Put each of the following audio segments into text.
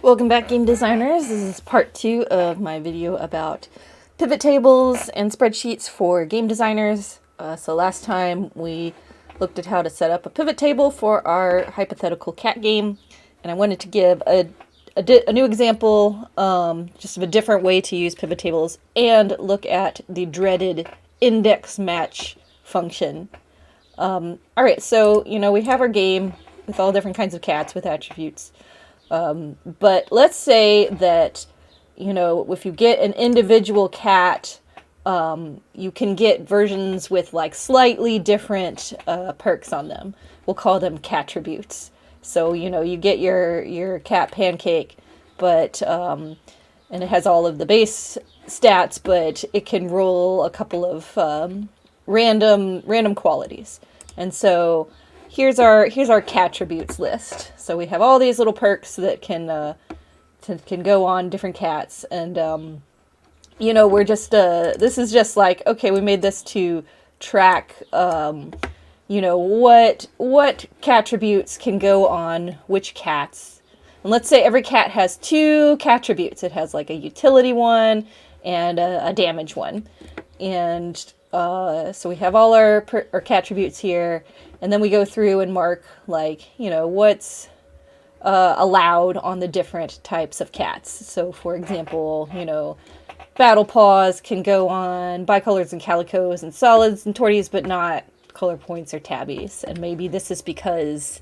Welcome back, game designers. This is part 2 of my video about pivot tables and spreadsheets for game designers. So last time we looked at how to set up a pivot table for our hypothetical cat game, and I wanted to give a new example, just of a different way to use pivot tables, and look at the dreaded index match function. Alright, so we have our game with all different kinds of cats with attributes. But let's say that, if you get an individual cat, you can get versions with like slightly different perks on them. We'll call them cattributes. So, you get your cat Pancake, but and it has all of the base stats, but it can roll a couple of random qualities. And so here's our cattributes list. So we have all these little perks that can go on different cats, and we're just this is just like, okay, we made this to track what cattributes can go on which cats. And let's say every cat has 2 cattributes. It has like a utility one and a damage one. And so we have all our cattributes here, and then we go through and mark like, what's allowed on the different types of cats. So for example, battle paws can go on bicolors and calicos and solids and torties, but not color points or tabbies. And maybe this is because,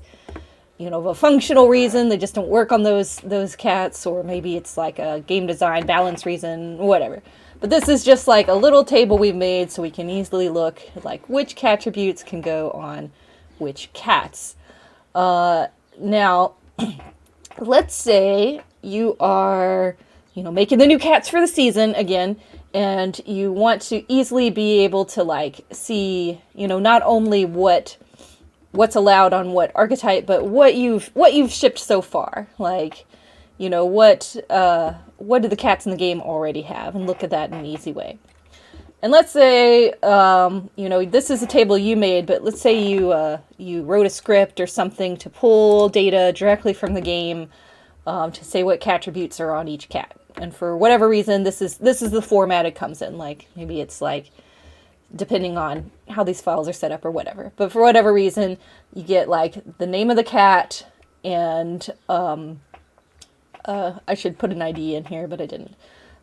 of a functional reason, they just don't work on those cats, or maybe it's like a game design balance reason, whatever. But this is just like a little table we've made so we can easily look at like which cattributes can go on which cats. Now, let's say you are, making the new cats for the season again, and you want to easily be able to like see, not only what's allowed on what archetype, but what you've shipped so far. Like, what do the cats in the game already have, and look at that in an easy way. And let's say, this is a table you made, but let's say you wrote a script or something to pull data directly from the game to say what cattributes are on each cat. And for whatever reason, this is the format it comes in. Like, maybe it's like, depending on how these files are set up or whatever. But for whatever reason, you get like the name of the cat, and I should put an ID in here, but I didn't.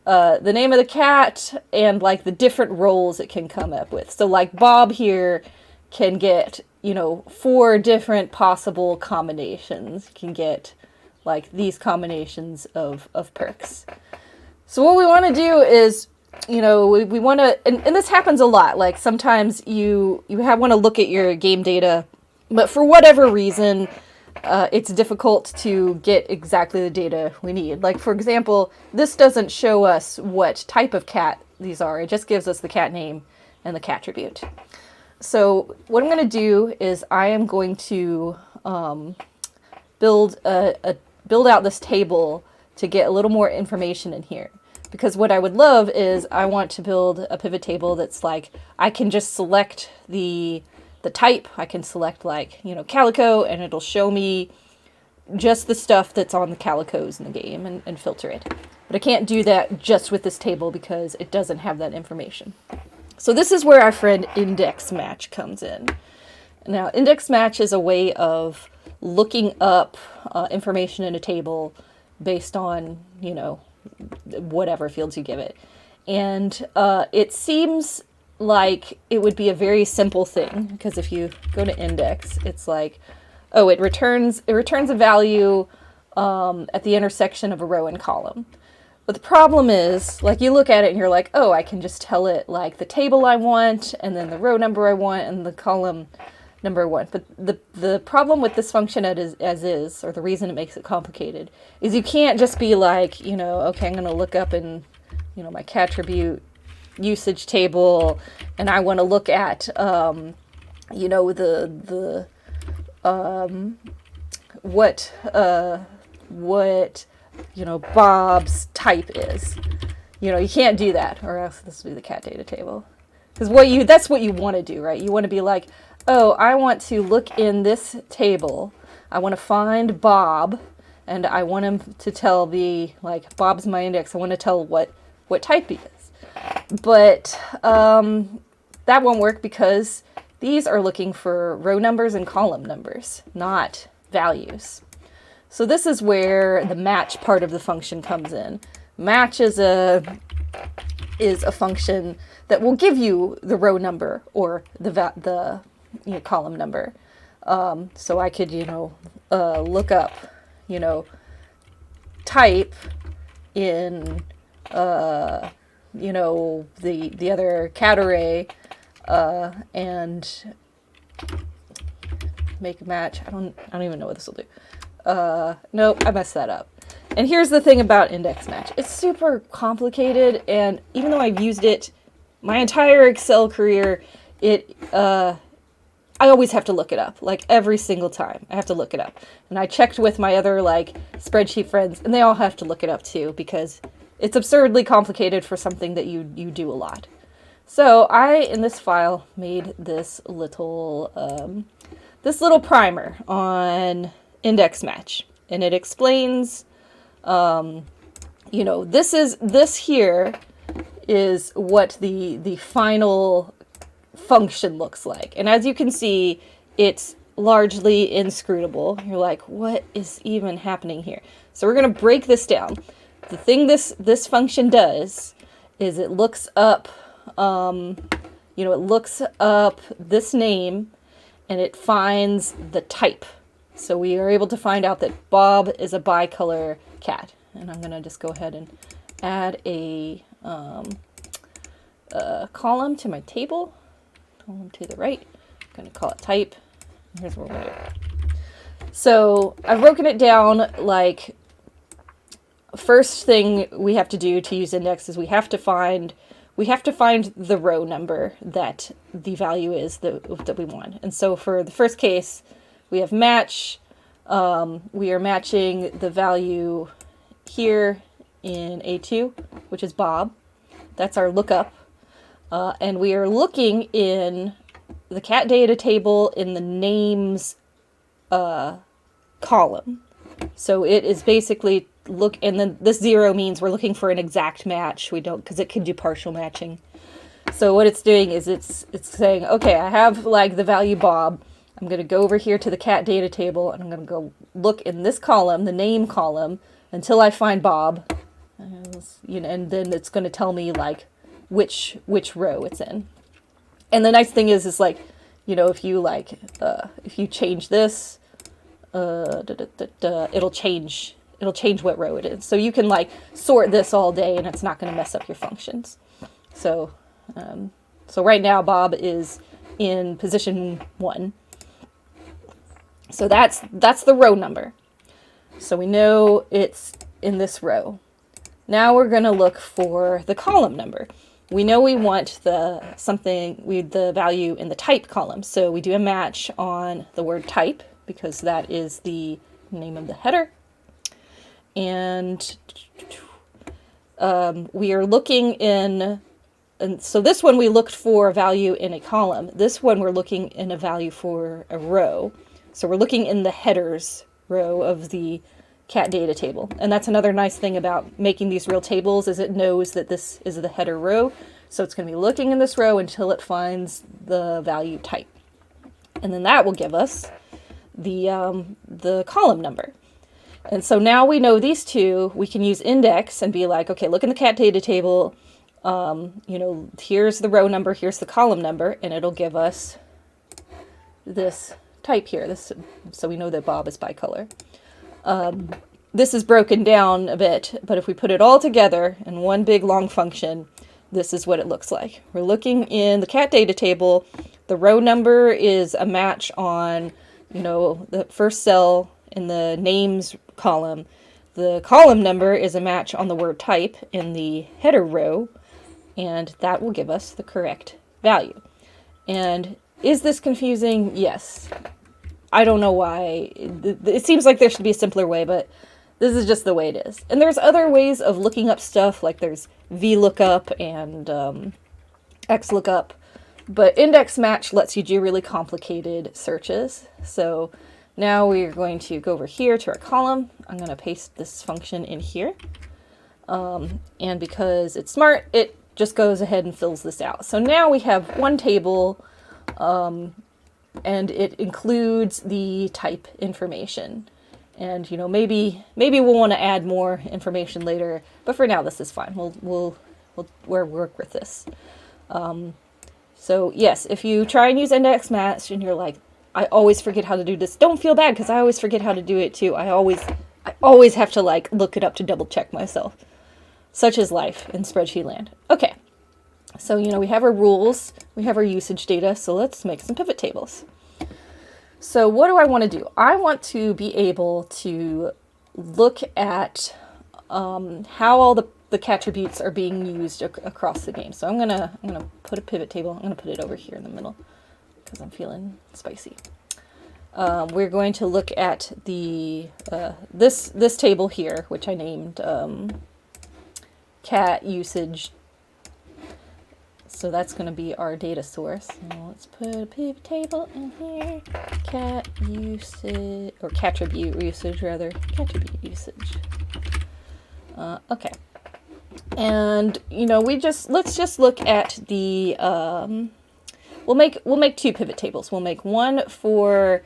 The name of the cat and like the different roles it can come up with. So like Bob here can get, 4 different possible combinations. Can get like these combinations of perks. So what we want to do is, we want to, and this happens a lot. Like sometimes you want to look at your game data, but for whatever reason, it's difficult to get exactly the data we need. Like, for example, this doesn't show us what type of cat these are. It just gives us the cat name and the cattribute. So what I'm going to do is I am going to build out this table to get a little more information in here. Because what I would love is I want to build a pivot table that's like, I can just select the type. I can select like, calico, and it'll show me just the stuff that's on the calicos in the game and filter it. But I can't do that just with this table because it doesn't have that information. So this is where our friend index match comes in. Now, index match is a way of looking up information in a table based on, whatever fields you give it. And it seems like it would be a very simple thing, because if you go to index, it's like, oh, it returns a value at the intersection of a row and column. But the problem is, like, you look at it and you're like, oh, I can just tell it like the table I want, and then the row number I want, and the column number I want. But the problem with this function as is, or the reason it makes it complicated, is you can't just be like, okay, I'm going to look up in, my cattribute usage table, and I want to look at what Bob's type is. You can't do that, or else this would be the cat data table. Because that's what you want to do, right? You want to be like, oh, I want to look in this table, I want to find Bob, and I want him to tell the, like, Bob's my index. I want to tell what type he is. But that won't work because these are looking for row numbers and column numbers, not values. So this is where the match part of the function comes in. Match is a function that will give you the row number or the column number. So I could, look up, type in, the other cat array, and make a match. I don't even know what this will do. Nope, I messed that up. And here's the thing about index match. It's super complicated, and even though I've used it my entire Excel career, I always have to look it up. Like, every single time, I have to look it up. And I checked with my other, spreadsheet friends, and they all have to look it up, too, because it's absurdly complicated for something that you do a lot. So I, in this file, made this little primer on index match. And it explains, this here is what the final function looks like. And as you can see, it's largely inscrutable. You're like, what is even happening here? So we're going to break this down. The thing this function does is it looks up, this name, and it finds the type. So we are able to find out that Bob is a bicolor cat. And I'm going to just go ahead and add a column to my table. Column to the right. I'm going to call it type. Here's what we're going to do. So I've broken it down. Like, first thing we have to do to use index is we have to find the row number that the value is that we want. And so for the first case, we have match. We are matching the value here in A2, which is Bob. That's our lookup. And we are looking in the cat data table in the names column. So it is basically and then this 0 means we're looking for an exact match. We don't, because it could do partial matching. So what it's doing is it's saying, okay, I have the value Bob. I'm going to go over here to the cat data table, and I'm going to go look in this column, the name column, until I find Bob. And then it's going to tell me which row it's in. And the nice thing is if you change this, it'll change what row it is. So you can sort this all day, and it's not going to mess up your functions. So right now Bob is in position 1. So that's the row number. So we know it's in this row. Now we're going to look for the column number. We know we want the value in the type column. So we do a match on the word type because that is the name of the header. And we are looking in, and so this one we looked for a value in a column. This one we're looking in a value for a row. So we're looking in the headers row of the cat data table. And that's another nice thing about making these real tables is it knows that this is the header row. So it's going to be looking in this row until it finds the value type. And then that will give us the column number. And so now we know these two, we can use index and be like, okay, look in the cat data table, here's the row number, here's the column number, and it'll give us this type here. So we know that Bob is bicolor. This is broken down a bit, but if we put it all together in one big long function, this is what it looks like. We're looking in the cat data table. The row number is a match on, the first cell in the names column. The column number is a match on the word type in the header row, and that will give us the correct value. And is this confusing? Yes. I don't know why. It seems like there should be a simpler way, but this is just the way it is. And there's other ways of looking up stuff, like there's VLOOKUP and XLOOKUP, but index match lets you do really complicated searches. So Now we're going to go over here to our column. I'm going to paste this function in here. And because it's smart, it just goes ahead and fills this out. So now we have one table, and it includes the type information. And, you know, maybe we'll want to add more information later, but for now this is fine. We'll work with this. So yes, if you try and use index match and you're like, I always forget how to do this, don't feel bad, because I always forget how to do it too. I always have to like look it up to double check myself. Such is life in spreadsheet land. Okay, so you know we have our rules, we have our usage data, so let's make some pivot tables. So what do I want to do? I want to be able to look at how all the attributes are being used across the game. So I'm gonna put a pivot table. I'm gonna put it over here in the middle because I'm feeling spicy. We're going to look at the this table here, which I named cat usage. So that's going to be our data source. Now let's put a pivot table in here. Cat usage, or cattribute usage rather. Cattribute usage. Okay. And you know, let's just look at the we'll make two pivot tables. We'll make one for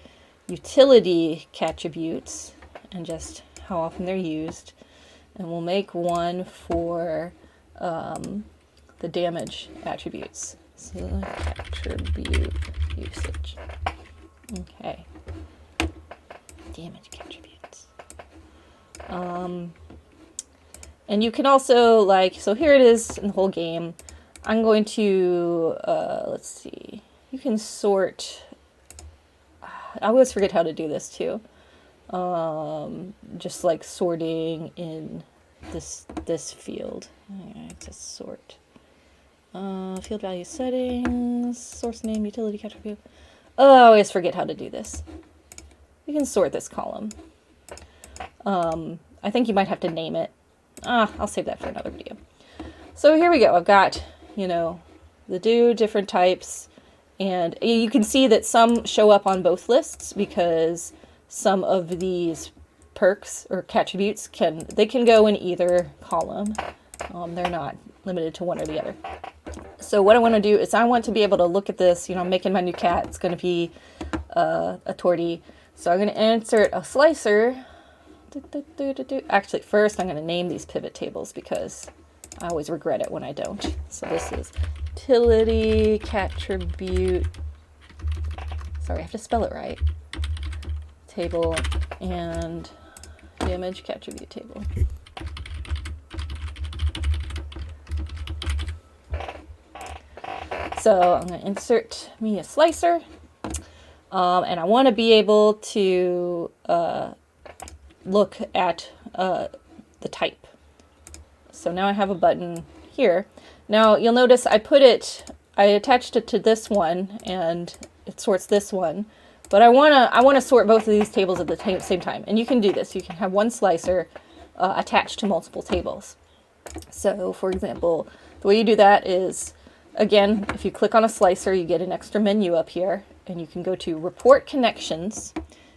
utility cattributes and just how often they're used, and we'll make one for the damage attributes. So attribute usage. Okay. Damage attributes. And you can also, like, so here it is in the whole game. I'm going to, let's see, you can sort, I always forget how to do this too. Just like sorting in this field. To sort. Field value settings, source name, utility attribute. Oh, I always forget how to do this. You can sort this column. I think you might have to name it. I'll save that for another video. So here we go. I've got, you know, the different types, and you can see that some show up on both lists because some of these perks or attributes can go in either column. They're not limited to one or the other. So what I want to do is I want to be able to look at this. You know, I'm making my new cat. It's going to be a tortie. So I'm going to insert a slicer. Actually, first I'm going to name these pivot tables because I always regret it when I don't. So this is utility cattribute. Sorry, I have to spell it right. Table and damage cattribute table. So I'm going to insert me a slicer, and I want to be able to look at the type. So now I have a button here. Now you'll notice I attached it to this one, and it sorts this one. But I wanna sort both of these tables at the same time, and you can do this. You can have one slicer attached to multiple tables. So, for example, the way you do that is, again, if you click on a slicer, you get an extra menu up here, and you can go to Report Connections,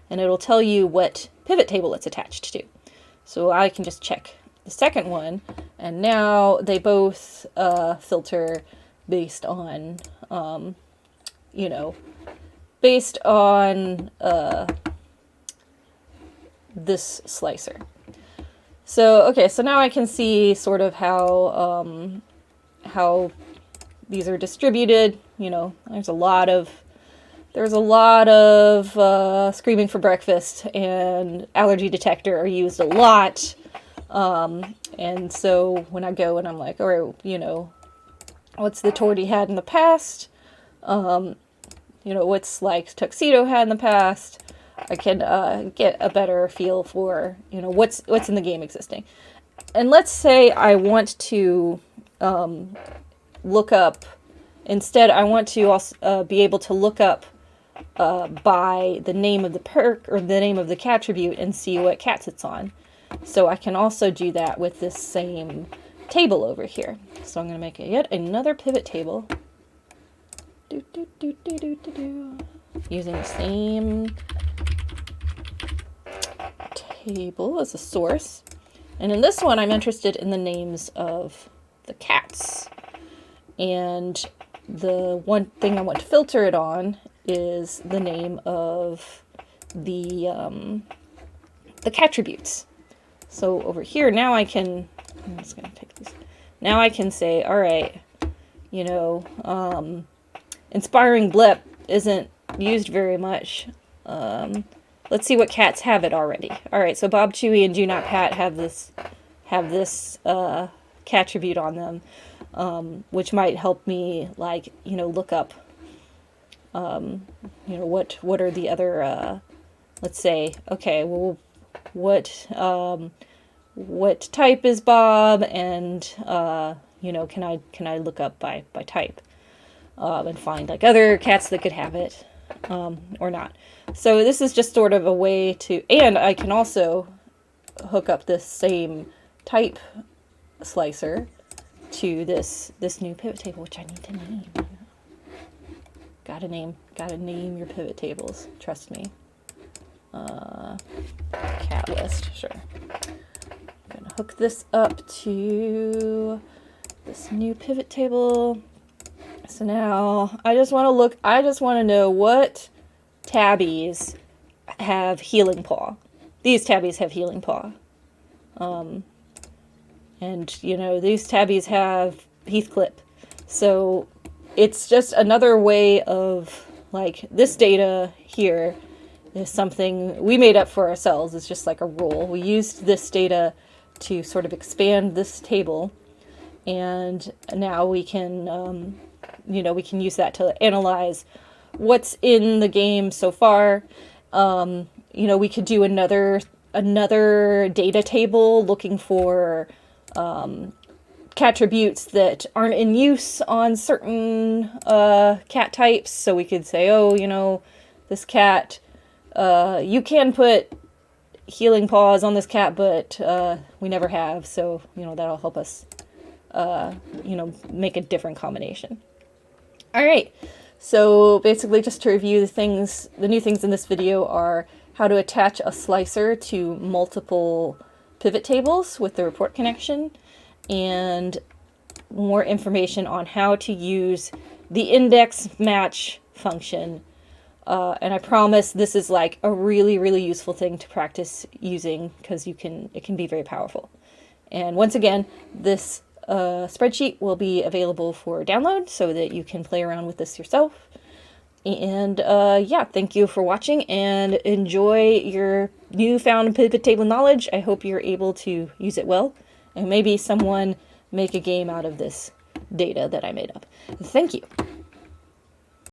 and it'll tell you what pivot table it's attached to. So I can just check the second one, and now they both filter based on, you know, based on this slicer. So, okay, so now I can see sort of how these are distributed. You know, there's a lot of screaming for breakfast and allergy detector are used a lot. And so when I go and I'm like, all right, you know, what's the tortie had in the past? You know, what's like tuxedo had in the past? I can get a better feel for, you know, what's in the game existing. And let's say I want to look up, instead I want to also be able to look up by the name of the perk or the name of the cattribute and see what cats it's on. So I can also do that with this same table over here. So I'm going to make yet another pivot table. Using the same table as a source. And in this one, I'm interested in the names of the cats. And the one thing I want to filter it on is the name of the cattributes. So over here, now I'm just going to pick these. Now I can say, all right, you know, inspiring blip isn't used very much. Let's see what cats have it already. All right, so Bob, Chewy, and Do Not Pat have this cattribute on them, which might help me, like, you know, look up, you know, what are the other, let's say, okay, well, what type is Bob, and you know, can I look up by type, and find like other cats that could have it, or not. So this is just sort of a way to, and I can also hook up this same type slicer to this new pivot table, which I need to name. Gotta name your pivot tables. Trust me. Cat list, sure. I'm gonna hook this up to this new pivot table. So now I just want to know what tabbies have Healing Paw. These tabbies have Healing Paw. And, you know, these tabbies have Heathclip. So it's just another way of, like, this data here is something we made up for ourselves. It's just like a rule. We used this data to sort of expand this table, and now we can, you know, we can use that to analyze what's in the game so far. You know, we could do another data table looking for cattributes that aren't in use on certain cat types. So we could say, oh, you know, this cat, you can put Healing Paws on this cat, but we never have. So, you know, that'll help us, you know, make a different combination. All right. So basically, just to review the new things in this video are how to attach a slicer to multiple pivot tables with the report connection, and more information on how to use the index match function. And I promise this is like a really, really useful thing to practice using, because it can be very powerful. And once again, this spreadsheet will be available for download so that you can play around with this yourself. And yeah, thank you for watching, and enjoy your newfound pivot table knowledge. I hope you're able to use it well, and maybe someone make a game out of this data that I made up. Thank you.